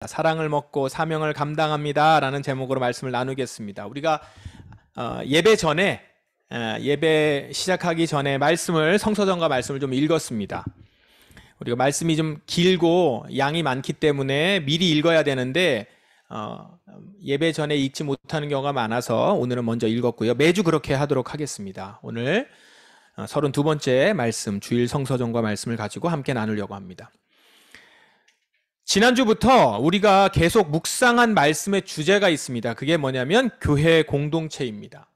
사랑을 먹고 사명을 감당합니다 라는 제목으로 말씀을 나누겠습니다. 우리가 예배 전에 예배 시작하기 전에 성서전과 말씀을 좀 읽었습니다. 우리가 말씀이 좀 길고 양이 많기 때문에 미리 읽어야 되는데 예배 전에 읽지 못하는 경우가 많아서 오늘은 먼저 읽었고요. 매주 그렇게 하도록 하겠습니다. 오늘 32번째 말씀, 주일 성서전과 말씀을 가지고 함께 나누려고 합니다. 지난주부터 우리가 계속 묵상한 말씀의 주제가 있습니다. 그게 뭐냐면 교회 공동체입니다.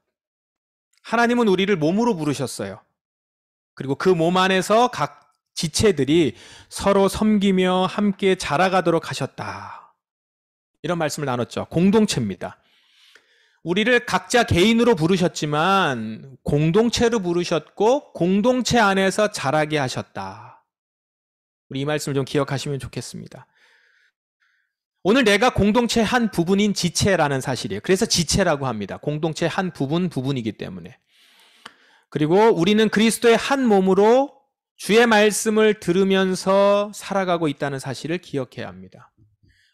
하나님은 우리를 몸으로 부르셨어요. 그리고 그 몸 안에서 각 지체들이 서로 섬기며 함께 자라가도록 하셨다. 이런 말씀을 나눴죠. 공동체입니다. 우리를 각자 개인으로 부르셨지만 공동체로 부르셨고 공동체 안에서 자라게 하셨다. 우리 이 말씀을 좀 기억하시면 좋겠습니다. 오늘 내가 공동체 한 부분인 지체라는 사실이에요. 그래서 지체라고 합니다. 공동체 한 부분이기 때문에. 그리고 우리는 그리스도의 한 몸으로 주의 말씀을 들으면서 살아가고 있다는 사실을 기억해야 합니다.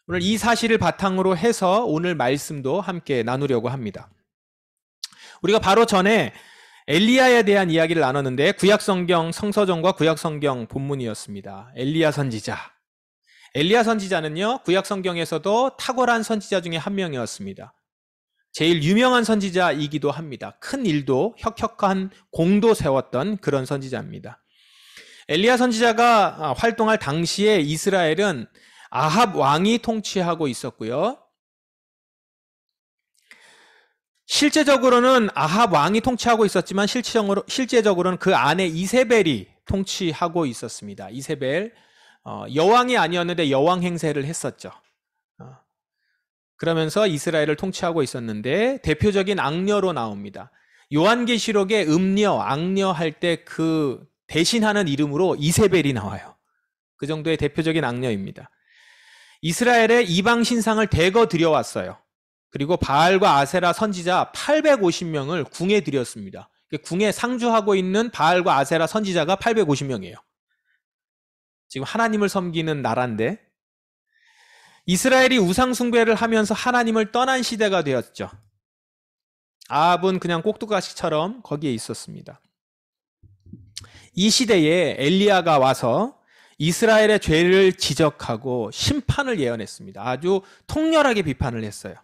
오늘 이 사실을 바탕으로 해서 오늘 말씀도 함께 나누려고 합니다. 우리가 바로 전에 엘리야에 대한 이야기를 나눴는데 구약성경 성서전과 구약성경 본문이었습니다. 엘리야 선지자. 엘리야 선지자는요, 구약성경에서도 탁월한 선지자 중에 한 명이었습니다. 제일 유명한 선지자이기도 합니다. 큰 일도 혁혁한 공도 세웠던 그런 선지자입니다. 엘리야 선지자가 활동할 당시에 이스라엘은 아합 왕이 통치하고 있었고요. 실제적으로는 아합 왕이 통치하고 있었지만 실제적으로는 그 안에 이세벨이 통치하고 있었습니다. 이세벨, 여왕이 아니었는데 여왕 행세를 했었죠. 그러면서 이스라엘을 통치하고 있었는데 대표적인 악녀로 나옵니다. 요한계시록에 악녀 할 때 그 대신하는 이름으로 이세벨이 나와요. 그 정도의 대표적인 악녀입니다. 이스라엘의 이방 신상을 대거 들여왔어요. 그리고 바알과 아세라 선지자 850명을 궁에 들였습니다. 궁에 상주하고 있는 바알과 아세라 선지자가 850명이에요. 지금 하나님을 섬기는 나라인데 이스라엘이 우상 숭배를 하면서 하나님을 떠난 시대가 되었죠. 아합은 그냥 꼭두가시처럼 거기에 있었습니다. 이 시대에 엘리야가 와서 이스라엘의 죄를 지적하고 심판을 예언했습니다. 아주 통렬하게 비판을 했어요.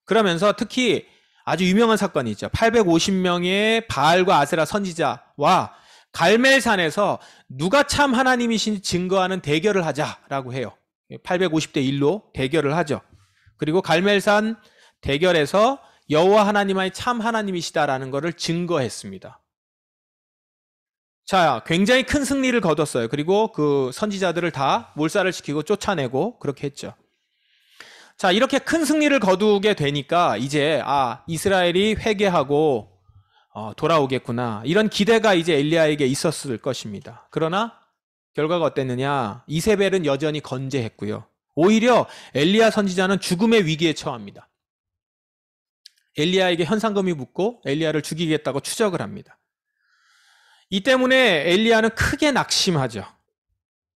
그러면서 특히 아주 유명한 사건이 있죠. 850명의 바알과 아세라 선지자와 갈멜산에서 누가 참 하나님이신지 증거하는 대결을 하자라고 해요. 850대 1로 대결을 하죠. 그리고 갈멜산 대결에서 여호와 하나님의 참 하나님이시다라는 것을 증거했습니다. 자, 굉장히 큰 승리를 거뒀어요. 그리고 그 선지자들을 다 몰살을 시키고 쫓아내고 그렇게 했죠. 자, 이렇게 큰 승리를 거두게 되니까 이제 이스라엘이 회개하고 돌아오겠구나. 이런 기대가 이제 엘리야에게 있었을 것입니다. 그러나 결과가 어땠느냐? 이세벨은 여전히 건재했고요. 오히려 엘리야 선지자는 죽음의 위기에 처합니다. 엘리야에게 현상금이 붙고 엘리야를 죽이겠다고 추적을 합니다. 이 때문에 엘리야는 크게 낙심하죠.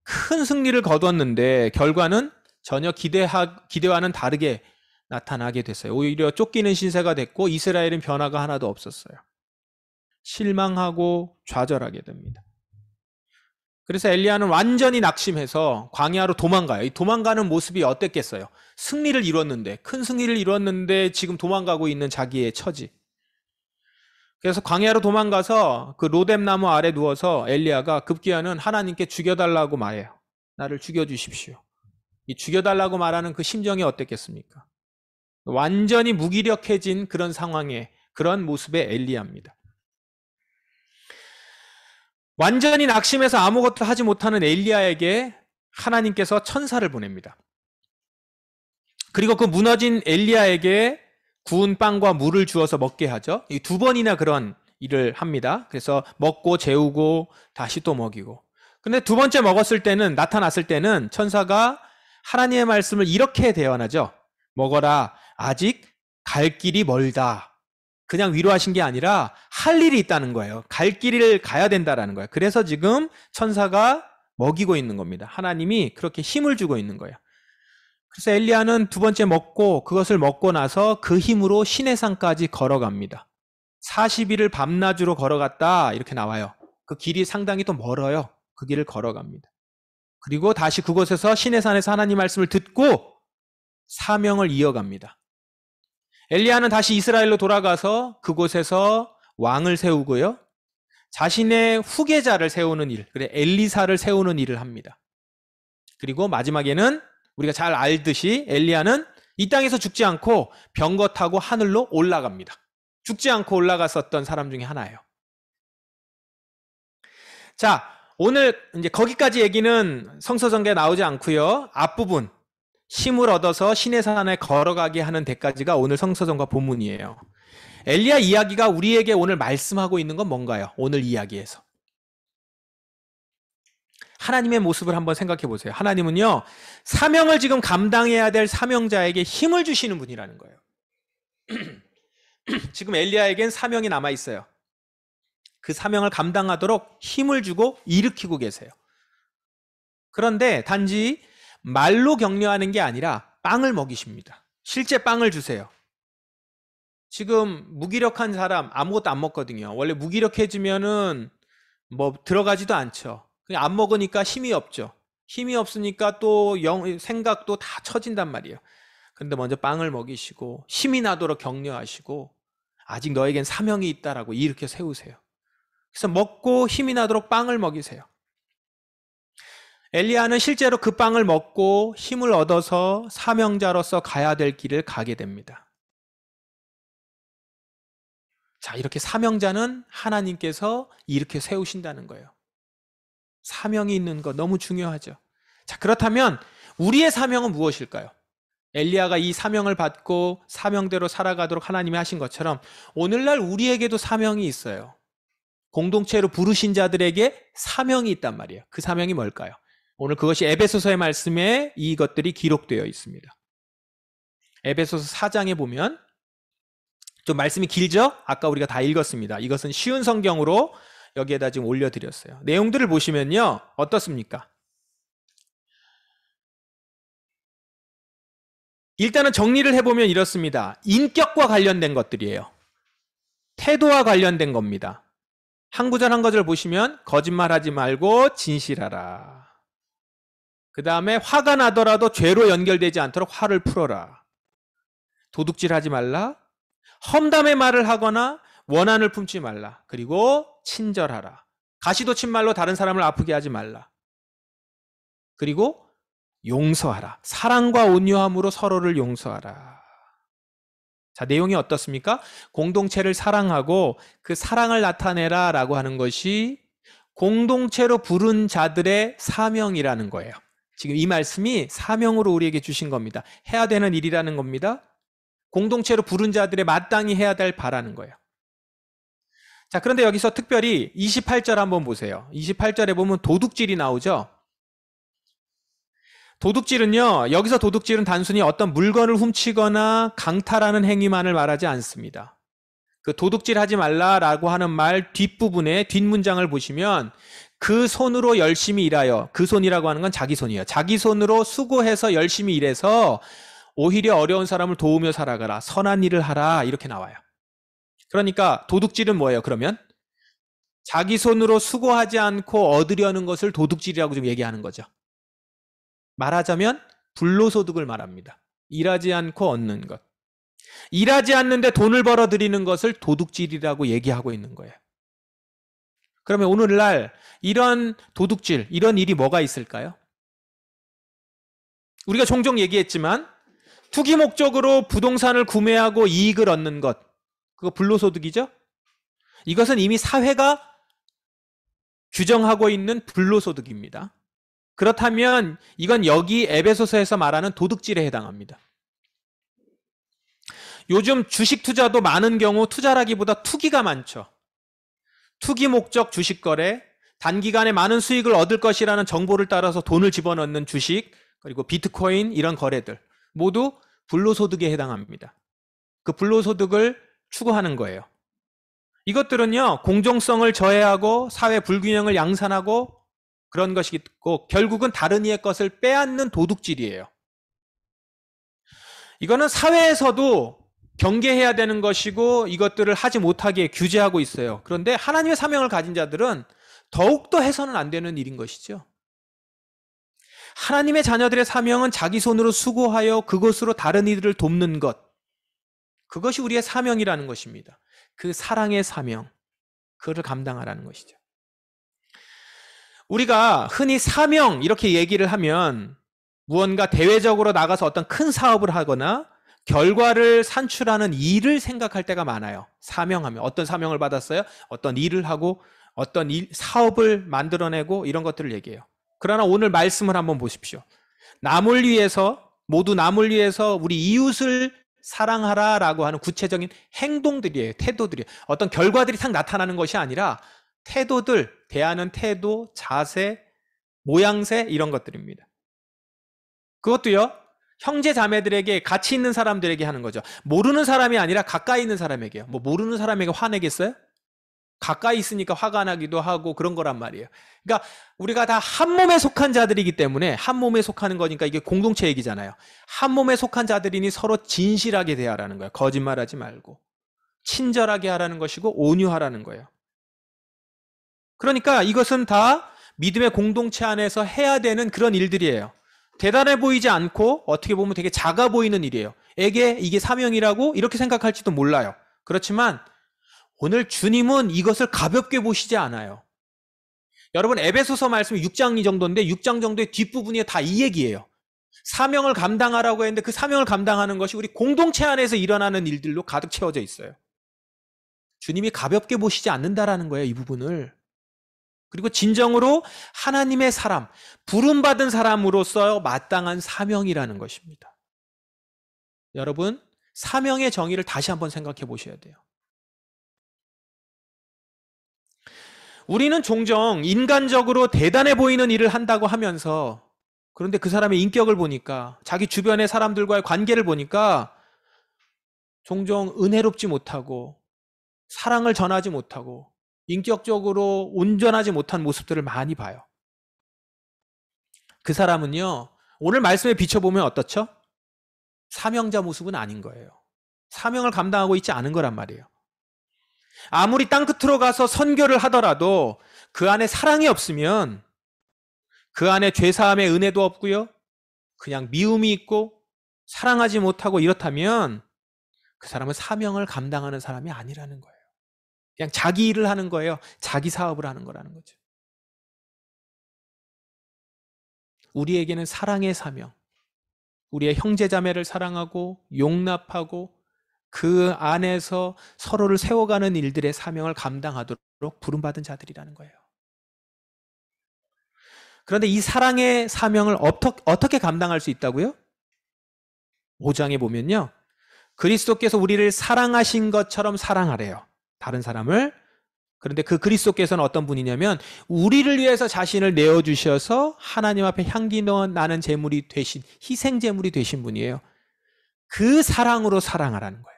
큰 승리를 거뒀는데 결과는 전혀 기대와는 다르게 나타나게 됐어요. 오히려 쫓기는 신세가 됐고 이스라엘은 변화가 하나도 없었어요. 실망하고 좌절하게 됩니다. 그래서 엘리야는 완전히 낙심해서 광야로 도망가요. 이 도망가는 모습이 어땠겠어요? 승리를 이뤘는데, 큰 승리를 이뤘는데 지금 도망가고 있는 자기의 처지. 그래서 광야로 도망가서 그 로뎀나무 아래 누워서 엘리야가 급기야는 하나님께 죽여달라고 말해요. 나를 죽여주십시오. 이 죽여달라고 말하는 그 심정이 어땠겠습니까? 완전히 무기력해진 그런 상황에 그런 모습의 엘리야입니다. 완전히 낙심해서 아무것도 하지 못하는 엘리야에게 하나님께서 천사를 보냅니다. 그리고 그 무너진 엘리야에게 구운 빵과 물을 주어서 먹게 하죠. 이 2번이나 그런 일을 합니다. 그래서 먹고 재우고 다시 또 먹이고. 근데 2번째 나타났을 때는 천사가 하나님의 말씀을 이렇게 대언하죠. 먹어라. 아직 갈 길이 멀다. 그냥 위로하신 게 아니라 할 일이 있다는 거예요. 갈 길을 가야 된다라는 거예요. 그래서 지금 천사가 먹이고 있는 겁니다. 하나님이 그렇게 힘을 주고 있는 거예요. 그래서 엘리야는 두 번째 먹고 그것을 먹고 나서 그 힘으로 시내산까지 걸어갑니다. 40일을 밤낮으로 걸어갔다 이렇게 나와요. 그 길이 상당히 또 멀어요. 그 길을 걸어갑니다. 그리고 다시 그곳에서 시내산에서 하나님 말씀을 듣고 사명을 이어갑니다. 엘리야는 다시 이스라엘로 돌아가서 그곳에서 왕을 세우고요. 자신의 후계자를 세우는 일, 그래 엘리사를 세우는 일을 합니다. 그리고 마지막에는 우리가 잘 알듯이 엘리야는 이 땅에서 죽지 않고 병거 타고 하늘로 올라갑니다. 죽지 않고 올라갔었던 사람 중에 하나예요. 자, 오늘 이제 거기까지 얘기는 성서전개에 나오지 않고요. 앞부분 힘을 얻어서 시내산에 걸어가게 하는 데까지가 오늘 성서전과 본문이에요. 엘리야 이야기가 우리에게 오늘 말씀하고 있는 건 뭔가요? 오늘 이야기에서. 하나님의 모습을 한번 생각해 보세요. 하나님은요, 사명을 지금 감당해야 될 사명자에게 힘을 주시는 분이라는 거예요. 지금 엘리야에겐 사명이 남아 있어요. 그 사명을 감당하도록 힘을 주고 일으키고 계세요. 그런데 단지 말로 격려하는 게 아니라 빵을 먹이십니다. 실제 빵을 주세요. 지금 무기력한 사람 아무것도 안 먹거든요. 원래 무기력해지면은 뭐 들어가지도 않죠. 그냥 안 먹으니까 힘이 없죠. 힘이 없으니까 또 생각도 다 처진단 말이에요. 그런데 먼저 빵을 먹이시고 힘이 나도록 격려하시고 아직 너에겐 사명이 있다라고 이렇게 세우세요. 그래서 먹고 힘이 나도록 빵을 먹이세요. 엘리야는 실제로 그 빵을 먹고 힘을 얻어서 사명자로서 가야 될 길을 가게 됩니다. 자, 이렇게 사명자는 하나님께서 이렇게 세우신다는 거예요. 사명이 있는 거 너무 중요하죠. 자, 그렇다면 우리의 사명은 무엇일까요? 엘리야가 이 사명을 받고 사명대로 살아가도록 하나님이 하신 것처럼 오늘날 우리에게도 사명이 있어요. 공동체로 부르신 자들에게 사명이 있단 말이에요. 그 사명이 뭘까요? 오늘 그것이 에베소서의 말씀에 이것들이 기록되어 있습니다. 에베소서 4장에 보면 좀 말씀이 길죠? 아까 우리가 다 읽었습니다. 이것은 쉬운 성경으로 여기에다 지금 올려드렸어요. 내용들을 보시면요. 어떻습니까? 일단은 정리를 해보면 이렇습니다. 인격과 관련된 것들이에요. 태도와 관련된 겁니다. 한 구절 한 구절 보시면 거짓말하지 말고 진실하라. 그 다음에 화가 나더라도 죄로 연결되지 않도록 화를 풀어라. 도둑질하지 말라. 험담의 말을 하거나 원한을 품지 말라. 그리고 친절하라. 가시돋친 말로 다른 사람을 아프게 하지 말라. 그리고 용서하라. 사랑과 온유함으로 서로를 용서하라. 자, 내용이 어떻습니까? 공동체를 사랑하고 그 사랑을 나타내라 라고 하는 것이 공동체로 부른 자들의 사명이라는 거예요. 지금 이 말씀이 사명으로 우리에게 주신 겁니다. 해야 되는 일이라는 겁니다. 공동체로 부른 자들의 마땅히 해야 될 바라는 거예요. 자, 그런데 여기서 특별히 28절 한번 보세요. 28절에 보면 도둑질이 나오죠. 도둑질은요, 여기서 도둑질은 단순히 어떤 물건을 훔치거나 강탈하는 행위만을 말하지 않습니다. 그 도둑질 하지 말라라고 하는 말 뒷부분에 뒷문장을 보시면 그 손으로 열심히 일하여, 그 손이라고 하는 건 자기 손이에요. 자기 손으로 수고해서 열심히 일해서 오히려 어려운 사람을 도우며 살아가라. 선한 일을 하라. 이렇게 나와요. 그러니까 도둑질은 뭐예요, 그러면? 자기 손으로 수고하지 않고 얻으려는 것을 도둑질이라고 좀 얘기하는 거죠. 말하자면 불로소득을 말합니다. 일하지 않고 얻는 것. 일하지 않는데 돈을 벌어들이는 것을 도둑질이라고 얘기하고 있는 거예요. 그러면 오늘날 이런 도둑질, 이런 일이 뭐가 있을까요? 우리가 종종 얘기했지만 투기 목적으로 부동산을 구매하고 이익을 얻는 것, 그거 불로소득이죠? 이것은 이미 사회가 규정하고 있는 불로소득입니다. 그렇다면 이건 여기 에베소서에서 말하는 도둑질에 해당합니다. 요즘 주식 투자도 많은 경우 투자라기보다 투기가 많죠. 투기 목적 주식 거래, 단기간에 많은 수익을 얻을 것이라는 정보를 따라서 돈을 집어넣는 주식, 그리고 비트코인 이런 거래들 모두 불로소득에 해당합니다. 그 불로소득을 추구하는 거예요. 이것들은요, 공정성을 저해하고 사회 불균형을 양산하고 그런 것이 있고 결국은 다른 이의 것을 빼앗는 도둑질이에요. 이거는 사회에서도 경계해야 되는 것이고 이것들을 하지 못하게 규제하고 있어요. 그런데 하나님의 사명을 가진 자들은 더욱더 해서는 안 되는 일인 것이죠. 하나님의 자녀들의 사명은 자기 손으로 수고하여 그것으로 다른 이들을 돕는 것. 그것이 우리의 사명이라는 것입니다. 그 사랑의 사명, 그거를 감당하라는 것이죠. 우리가 흔히 사명 이렇게 얘기를 하면 무언가 대외적으로 나가서 어떤 큰 사업을 하거나 결과를 산출하는 일을 생각할 때가 많아요. 사명하면 어떤 사명을 받았어요? 어떤 일을 하고 어떤 사업을 만들어내고 이런 것들을 얘기해요. 그러나 오늘 말씀을 한번 보십시오. 남을 위해서, 모두 남을 위해서 우리 이웃을 사랑하라라고 하는 구체적인 행동들이에요. 태도들이에요. 어떤 결과들이 딱 나타나는 것이 아니라 태도들, 대하는 태도, 자세, 모양새 이런 것들입니다. 그것도요, 형제 자매들에게 같이 있는 사람들에게 하는 거죠. 모르는 사람이 아니라 가까이 있는 사람에게요. 뭐 모르는 사람에게 화내겠어요? 가까이 있으니까 화가 나기도 하고 그런 거란 말이에요. 그러니까 우리가 다 한 몸에 속한 자들이기 때문에 한 몸에 속하는 거니까 이게 공동체 얘기잖아요. 한 몸에 속한 자들이니 서로 진실하게 대하라는 거예요. 거짓말하지 말고 친절하게 하라는 것이고 온유하라는 거예요. 그러니까 이것은 다 믿음의 공동체 안에서 해야 되는 그런 일들이에요. 대단해 보이지 않고 어떻게 보면 되게 작아 보이는 일이에요. 에게 이게 사명이라고 이렇게 생각할지도 몰라요. 그렇지만 오늘 주님은 이것을 가볍게 보시지 않아요. 여러분 에베소서 말씀이 6장 정도인데 6장 정도의 뒷부분이 다 이 얘기예요. 사명을 감당하라고 했는데 그 사명을 감당하는 것이 우리 공동체 안에서 일어나는 일들로 가득 채워져 있어요. 주님이 가볍게 보시지 않는다라는 거예요, 이 부분을. 그리고 진정으로 하나님의 사람, 부름받은 사람으로서 마땅한 사명이라는 것입니다. 여러분, 사명의 정의를 다시 한번 생각해 보셔야 돼요. 우리는 종종 인간적으로 대단해 보이는 일을 한다고 하면서 그런데 그 사람의 인격을 보니까 자기 주변의 사람들과의 관계를 보니까 종종 은혜롭지 못하고 사랑을 전하지 못하고 인격적으로 온전하지 못한 모습들을 많이 봐요. 그 사람은요, 오늘 말씀에 비춰보면 어떻죠? 사명자 모습은 아닌 거예요. 사명을 감당하고 있지 않은 거란 말이에요. 아무리 땅끝으로 가서 선교를 하더라도 그 안에 사랑이 없으면 그 안에 죄사함의 은혜도 없고요. 그냥 미움이 있고 사랑하지 못하고 이렇다면 그 사람은 사명을 감당하는 사람이 아니라는 거예요. 그냥 자기 일을 하는 거예요. 자기 사업을 하는 거라는 거죠. 우리에게는 사랑의 사명, 우리의 형제자매를 사랑하고 용납하고 그 안에서 서로를 세워가는 일들의 사명을 감당하도록 부름받은 자들이라는 거예요. 그런데 이 사랑의 사명을 어떻게 감당할 수 있다고요? 5장에 보면요. 그리스도께서 우리를 사랑하신 것처럼 사랑하래요. 다른 사람을. 그런데 그 그리스도께서는 어떤 분이냐면 우리를 위해서 자신을 내어주셔서 하나님 앞에 향기 나는 제물이 되신, 희생 제물이 되신 분이에요. 그 사랑으로 사랑하라는 거예요.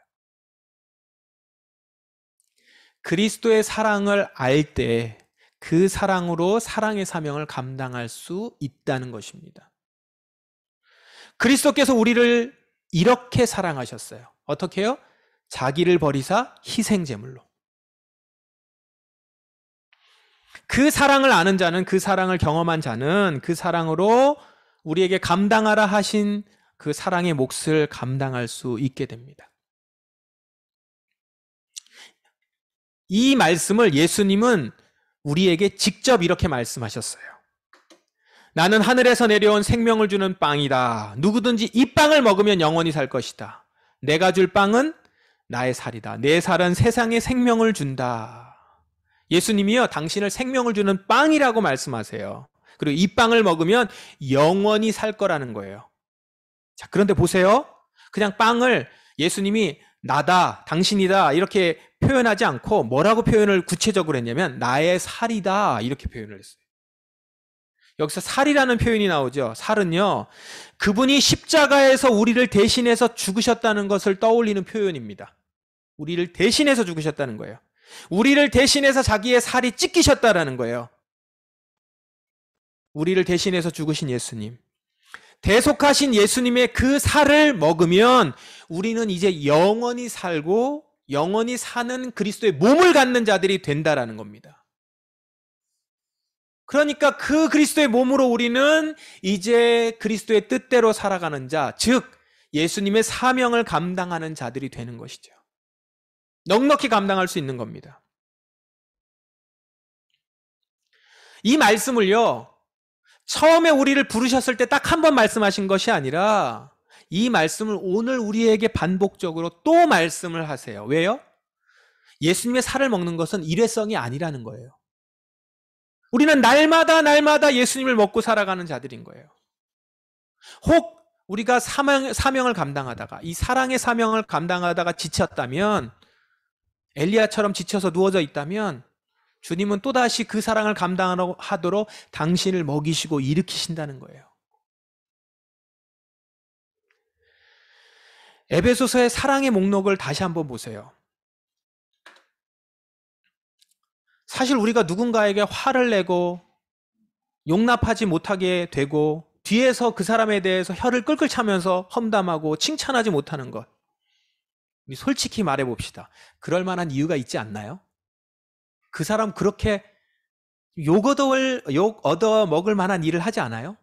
그리스도의 사랑을 알 때 그 사랑으로 사랑의 사명을 감당할 수 있다는 것입니다. 그리스도께서 우리를 이렇게 사랑하셨어요. 어떻게 해요? 자기를 버리사 희생 제물로. 그 사랑을 아는 자는, 그 사랑을 경험한 자는 그 사랑으로 우리에게 감당하라 하신 그 사랑의 몫을 감당할 수 있게 됩니다. 이 말씀을 예수님은 우리에게 직접 이렇게 말씀하셨어요. 나는 하늘에서 내려온 생명을 주는 빵이다. 누구든지 이 빵을 먹으면 영원히 살 것이다. 내가 줄 빵은 나의 살이다. 내 살은 세상에 생명을 준다. 예수님이요, 당신을 생명을 주는 빵이라고 말씀하세요. 그리고 이 빵을 먹으면 영원히 살 거라는 거예요. 자, 그런데 보세요. 그냥 빵을 예수님이 나다, 당신이다 이렇게 표현하지 않고 뭐라고 표현을 구체적으로 했냐면 나의 살이다 이렇게 표현을 했어요. 여기서 살이라는 표현이 나오죠. 살은요, 그분이 십자가에서 우리를 대신해서 죽으셨다는 것을 떠올리는 표현입니다. 우리를 대신해서 죽으셨다는 거예요. 우리를 대신해서 자기의 살이 찢기셨다라는 거예요. 우리를 대신해서 죽으신 예수님. 대속하신 예수님의 그 살을 먹으면 우리는 이제 영원히 살고 영원히 사는 그리스도의 몸을 갖는 자들이 된다라는 겁니다. 그러니까 그 그리스도의 몸으로 우리는 이제 그리스도의 뜻대로 살아가는 자, 즉 예수님의 사명을 감당하는 자들이 되는 것이죠. 넉넉히 감당할 수 있는 겁니다. 이 말씀을요, 처음에 우리를 부르셨을 때 딱 한 번 말씀하신 것이 아니라 이 말씀을 오늘 우리에게 반복적으로 또 말씀을 하세요. 왜요? 예수님의 살을 먹는 것은 일회성이 아니라는 거예요. 우리는 날마다 예수님을 먹고 살아가는 자들인 거예요. 혹 우리가 사명을 감당하다가, 이 사랑의 사명을 감당하다가 지쳤다면, 엘리야처럼 지쳐서 누워져 있다면 주님은 또다시 그 사랑을 감당하도록 당신을 먹이시고 일으키신다는 거예요. 에베소서의 사랑의 목록을 다시 한번 보세요. 사실 우리가 누군가에게 화를 내고 용납하지 못하게 되고 뒤에서 그 사람에 대해서 혀를 끌끌 차면서 험담하고 칭찬하지 못하는 것, 솔직히 말해봅시다. 그럴 만한 이유가 있지 않나요? 그 사람 그렇게 욕 얻어 먹을 만한 일을 하지 않아요?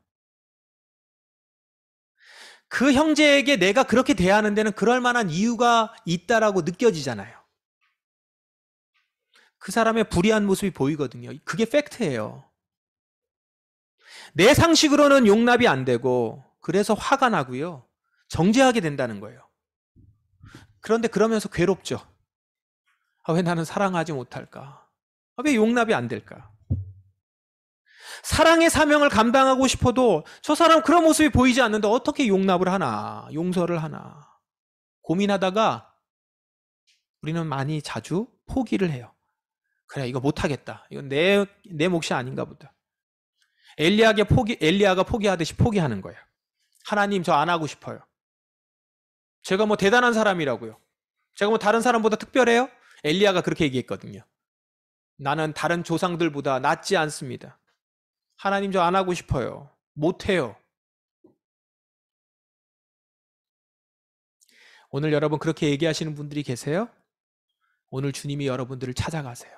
그 형제에게 내가 그렇게 대하는 데는 그럴 만한 이유가 있다라고 느껴지잖아요. 그 사람의 불의한 모습이 보이거든요. 그게 팩트예요. 내 상식으로는 용납이 안 되고 그래서 화가 나고요. 정죄하게 된다는 거예요. 그런데 그러면서 괴롭죠. 왜 나는 사랑하지 못할까? 왜 용납이 안 될까? 사랑의 사명을 감당하고 싶어도 저 사람 그런 모습이 보이지 않는데 어떻게 용납을 하나, 용서를 하나 고민하다가 우리는 자주 포기를 해요. 그래, 이거 못하겠다. 이건 내 몫이 아닌가 보다. 엘리야가 포기하듯이 포기하는 거예요. 하나님, 저 안 하고 싶어요. 제가 대단한 사람이라고요. 제가 다른 사람보다 특별해요? 엘리야가 그렇게 얘기했거든요. 나는 다른 조상들보다 낫지 않습니다. 하나님, 저 안 하고 싶어요. 못해요. 오늘 여러분 그렇게 얘기하시는 분들이 계세요? 오늘 주님이 여러분들을 찾아가세요.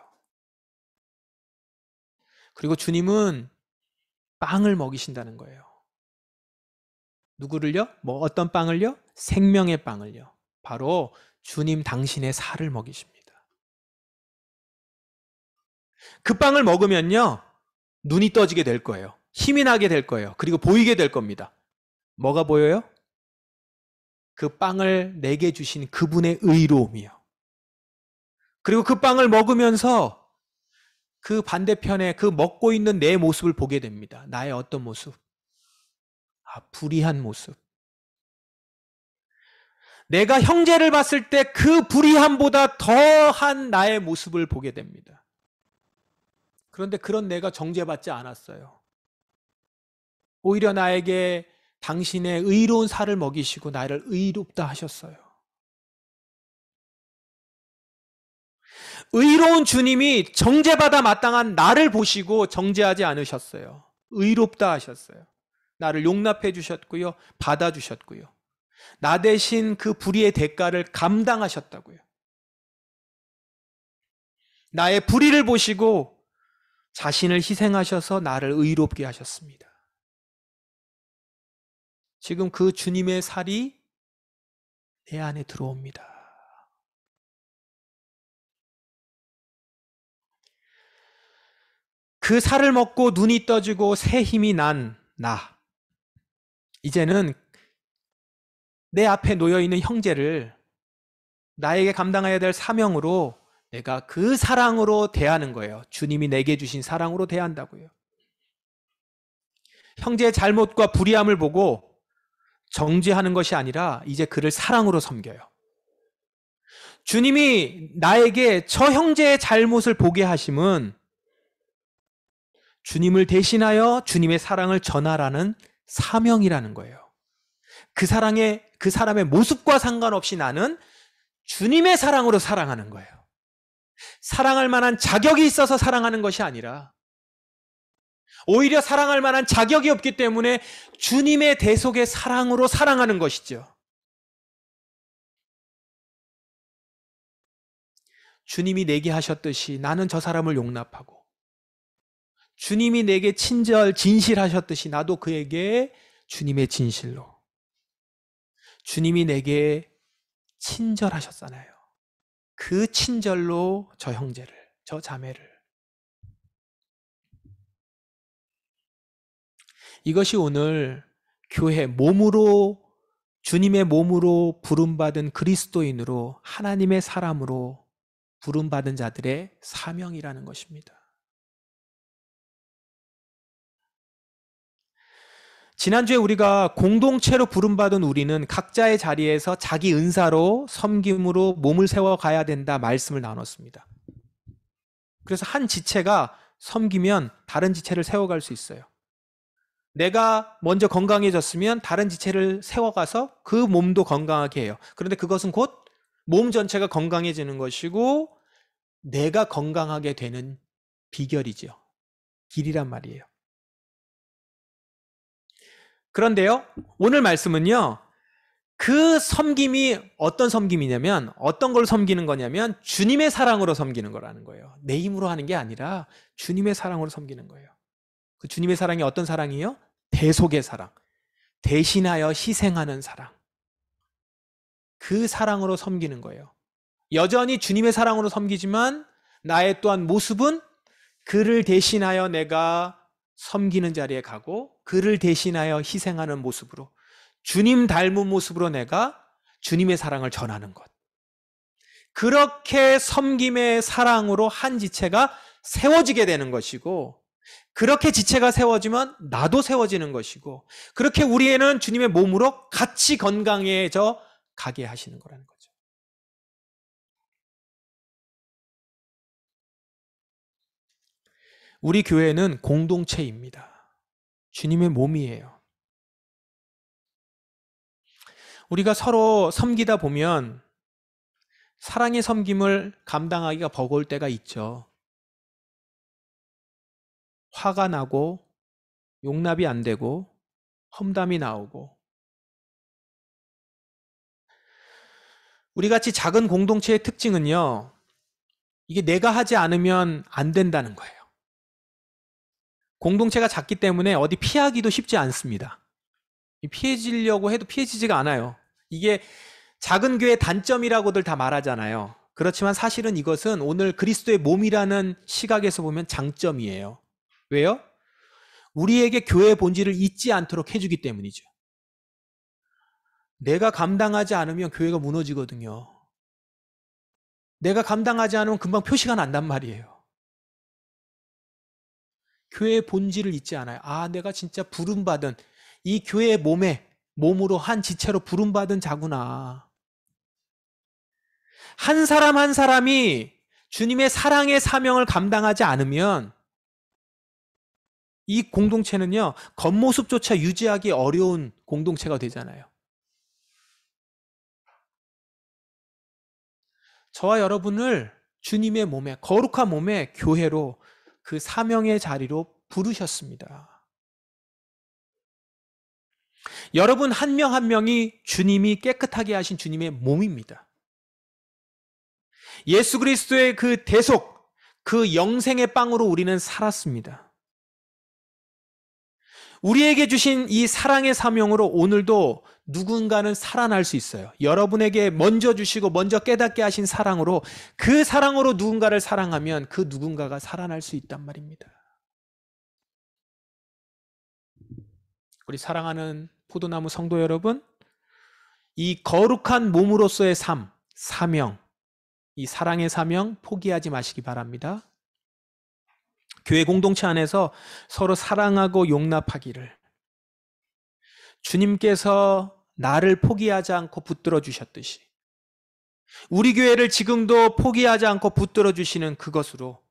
그리고 주님은 빵을 먹이신다는 거예요. 누구를요? 어떤 빵을요? 생명의 빵을요. 바로 주님 당신의 살을 먹이십니다. 그 빵을 먹으면요, 눈이 떠지게 될 거예요. 힘이 나게 될 거예요. 그리고 보이게 될 겁니다. 뭐가 보여요? 그 빵을 내게 주신 그분의 의로움이요. 그리고 그 빵을 먹으면서 그 반대편에 그 먹고 있는 내 모습을 보게 됩니다. 나의 어떤 모습? 불의한 모습. 내가 형제를 봤을 때 그 불의함보다 더한 나의 모습을 보게 됩니다. 그런데 그런 내가 정죄받지 않았어요. 오히려 나에게 당신의 의로운 살을 먹이시고 나를 의롭다 하셨어요. 의로운 주님이 정죄받아 마땅한 나를 보시고 정죄하지 않으셨어요. 의롭다 하셨어요. 나를 용납해 주셨고요. 받아주셨고요. 나 대신 그 불의의 대가를 감당하셨다고요. 나의 불의를 보시고 자신을 희생하셔서 나를 의롭게 하셨습니다. 지금 그 주님의 살이 내 안에 들어옵니다. 그 살을 먹고 눈이 떠지고 새 힘이 난 나. 이제는 내 앞에 놓여있는 형제를 나에게 감당해야 될 사명으로 내가 그 사랑으로 대하는 거예요. 주님이 내게 주신 사랑으로 대한다고요. 형제의 잘못과 불의함을 보고 정죄하는 것이 아니라 이제 그를 사랑으로 섬겨요. 주님이 나에게 저 형제의 잘못을 보게 하심은 주님을 대신하여 주님의 사랑을 전하라는 사명이라는 거예요. 그 사람의 모습과 상관없이 나는 주님의 사랑으로 사랑하는 거예요. 사랑할 만한 자격이 있어서 사랑하는 것이 아니라 오히려 사랑할 만한 자격이 없기 때문에 주님의 대속의 사랑으로 사랑하는 것이죠. 주님이 내게 하셨듯이 나는 저 사람을 용납하고, 주님이 내게 진실하셨듯이 나도 그에게 주님의 진실로, 주님이 내게 친절하셨잖아요. 그 친절로 저 형제를, 저 자매를. 이것이 오늘 교회 주님의 몸으로 부름받은 그리스도인으로 하나님의 사람으로 부름받은 자들의 사명이라는 것입니다. 지난주에 우리가 공동체로 부름받은 우리는 각자의 자리에서 자기 은사로 섬김으로 몸을 세워가야 된다 말씀을 나눴습니다. 그래서 한 지체가 섬기면 다른 지체를 세워갈 수 있어요. 내가 먼저 건강해졌으면 다른 지체를 세워가서 그 몸도 건강하게 해요. 그런데 그것은 곧 몸 전체가 건강해지는 것이고 내가 건강하게 되는 비결이죠. 길이란 말이에요. 그런데요, 오늘 말씀은요, 그 섬김이 어떤 섬김이냐면, 어떤 걸 섬기는 거냐면 주님의 사랑으로 섬기는 거라는 거예요. 내 힘으로 하는 게 아니라 주님의 사랑으로 섬기는 거예요. 그 주님의 사랑이 어떤 사랑이에요? 대속의 사랑, 대신하여 희생하는 사랑. 그 사랑으로 섬기는 거예요. 여전히 주님의 사랑으로 섬기지만 나의 또한 모습은 그를 대신하여 내가 섬기는 자리에 가고 그를 대신하여 희생하는 모습으로, 주님 닮은 모습으로 내가 주님의 사랑을 전하는 것. 그렇게 섬김의 사랑으로 한 지체가 세워지게 되는 것이고, 그렇게 지체가 세워지면 나도 세워지는 것이고, 그렇게 우리는 주님의 몸으로 같이 건강해져 가게 하시는 거라는 거죠. 우리 교회는 공동체입니다. 주님의 몸이에요. 우리가 서로 섬기다 보면 사랑의 섬김을 감당하기가 버거울 때가 있죠. 화가 나고 용납이 안 되고 험담이 나오고. 우리 같이 작은 공동체의 특징은요, 이게 내가 하지 않으면 안 된다는 거예요. 공동체가 작기 때문에 어디 피하기도 쉽지 않습니다. 피해지려고 해도 피해지지가 않아요. 이게 작은 교회의 단점이라고들 다 말하잖아요. 그렇지만 사실은 이것은 오늘 그리스도의 몸이라는 시각에서 보면 장점이에요. 왜요? 우리에게 교회의 본질을 잊지 않도록 해주기 때문이죠. 내가 감당하지 않으면 교회가 무너지거든요. 내가 감당하지 않으면 금방 표시가 난단 말이에요. 교회의 본질을 잊지 않아요. 아, 내가 진짜 부름받은, 이 교회의 몸으로 한 지체로 부름받은 자구나. 한 사람 한 사람이 주님의 사랑의 사명을 감당하지 않으면 이 공동체는요, 겉모습조차 유지하기 어려운 공동체가 되잖아요. 저와 여러분을 주님의 몸에, 거룩한 몸에, 교회로, 그 사명의 자리로 부르셨습니다. 여러분 한 명 한 명이 주님이 깨끗하게 하신 주님의 몸입니다. 예수 그리스도의 그 대속, 그 영생의 빵으로 우리는 살았습니다. 우리에게 주신 이 사랑의 사명으로 오늘도 누군가는 살아날 수 있어요. 여러분에게 먼저 주시고 먼저 깨닫게 하신 사랑으로, 그 사랑으로 누군가를 사랑하면 그 누군가가 살아날 수 있단 말입니다. 우리 사랑하는 포도나무 성도 여러분, 이 거룩한 몸으로서의 삶, 사명, 이 사랑의 사명 포기하지 마시기 바랍니다. 교회 공동체 안에서 서로 사랑하고 용납하기를, 주님께서 나를 포기하지 않고 붙들어 주셨듯이 우리 교회를 지금도 포기하지 않고 붙들어 주시는 그것으로,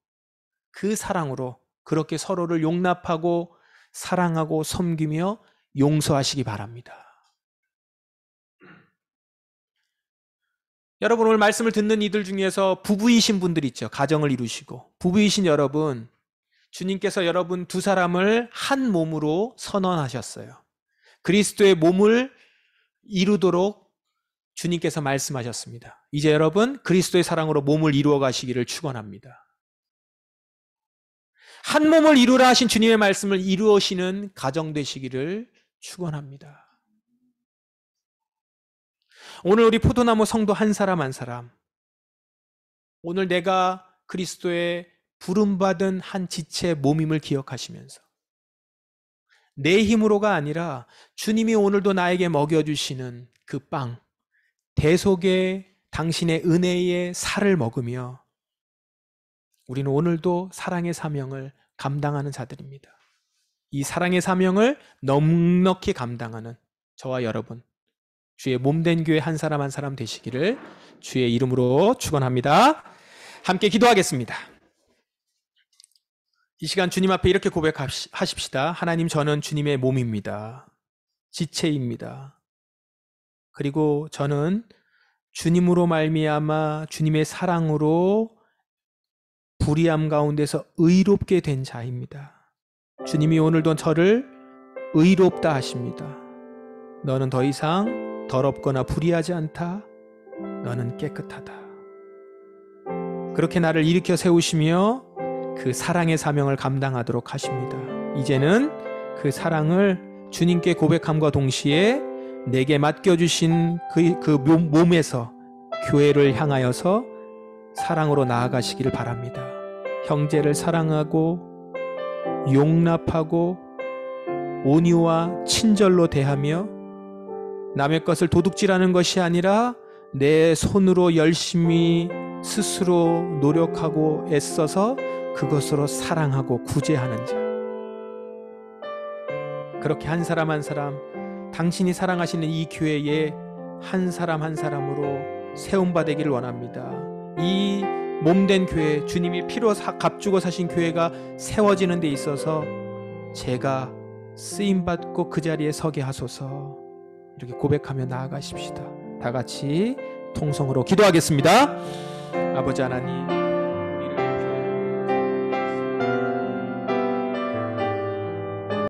그 사랑으로 그렇게 서로를 용납하고 사랑하고 섬기며 용서하시기 바랍니다. 여러분, 오늘 말씀을 듣는 이들 중에서 부부이신 분들 있죠. 가정을 이루시고 부부이신 여러분, 주님께서 여러분 두 사람을 한 몸으로 선언하셨어요. 그리스도의 몸을 이루도록 주님께서 말씀하셨습니다. 이제 여러분 그리스도의 사랑으로 몸을 이루어 가시기를 축원합니다. 한 몸을 이루라 하신 주님의 말씀을 이루시는 가정 되시기를 축원합니다. 오늘 우리 포도나무 성도 한 사람 한 사람, 오늘 내가 그리스도의 부름받은 한 지체의 몸임을 기억하시면서 내 힘으로가 아니라 주님이 오늘도 나에게 먹여주시는 그 빵, 대속의 당신의 은혜의 살을 먹으며 우리는 오늘도 사랑의 사명을 감당하는 자들입니다. 이 사랑의 사명을 넉넉히 감당하는 저와 여러분, 주의 몸된 교회 한 사람 한 사람 되시기를 주의 이름으로 축원합니다. 함께 기도하겠습니다. 이 시간 주님 앞에 이렇게 고백하십시다. 하나님, 저는 주님의 몸입니다. 지체입니다. 그리고 저는 주님으로 말미암아 주님의 사랑으로 불의함 가운데서 의롭게 된 자입니다. 주님이 오늘도 저를 의롭다 하십니다. 너는 더 이상 더럽거나 불의하지 않다. 너는 깨끗하다. 그렇게 나를 일으켜 세우시며 그 사랑의 사명을 감당하도록 하십니다. 이제는 그 사랑을 주님께 고백함과 동시에 내게 맡겨주신 그 몸에서 교회를 향하여서 사랑으로 나아가시기를 바랍니다. 형제를 사랑하고 용납하고 온유와 친절로 대하며 남의 것을 도둑질하는 것이 아니라 내 손으로 열심히 스스로 노력하고 애써서 그것으로 사랑하고 구제하는 자. 그렇게 한 사람 한 사람, 당신이 사랑하시는 이 교회에 한 사람 한 사람으로 세움받기를 원합니다. 이 몸된 교회, 주님이 피로 값주고 사신 교회가 세워지는 데 있어서 제가 쓰임받고 그 자리에 서게 하소서. 이렇게 고백하며 나아가십시다. 다 같이 통성으로 기도하겠습니다. 아버지 하나님,